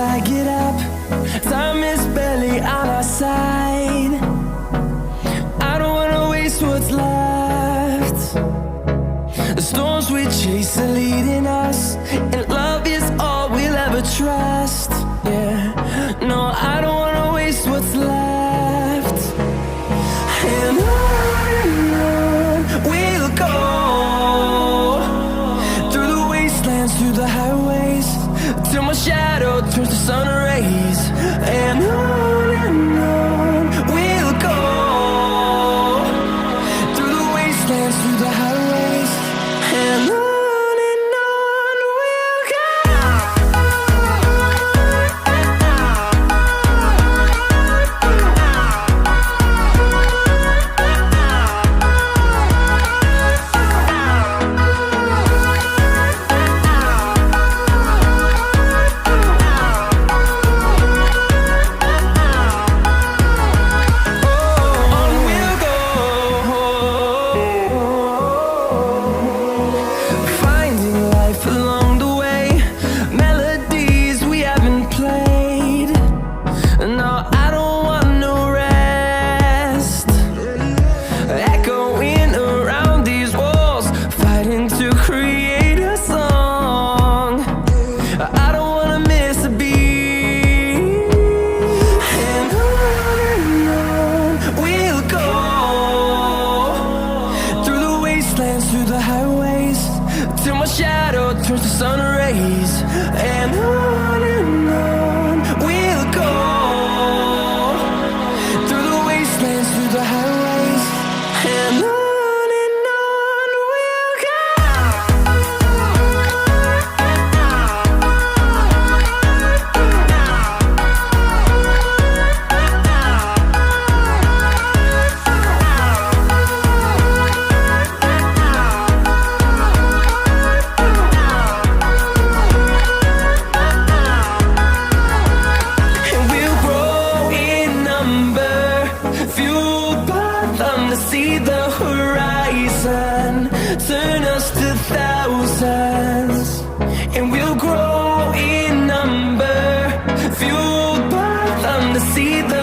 I get up. Time is barely on our side. I don't wanna waste what's left. The storms we chase are leading us, and love is all we'll ever trust. Yeah, no, I don't wanna waste what's left. And on we'll go, through the wastelands, through the highways, till my shadow turns to sun rays. And on we'll go, through the wastelands, through the highways, and on we'll go. Through the highways, till my shadow turns to sun rays. And on we'll go, through the wastelands, through the highways, and on we'll go. See the horizon, turn us to thousands, and we'll grow in number, fueled by them to see the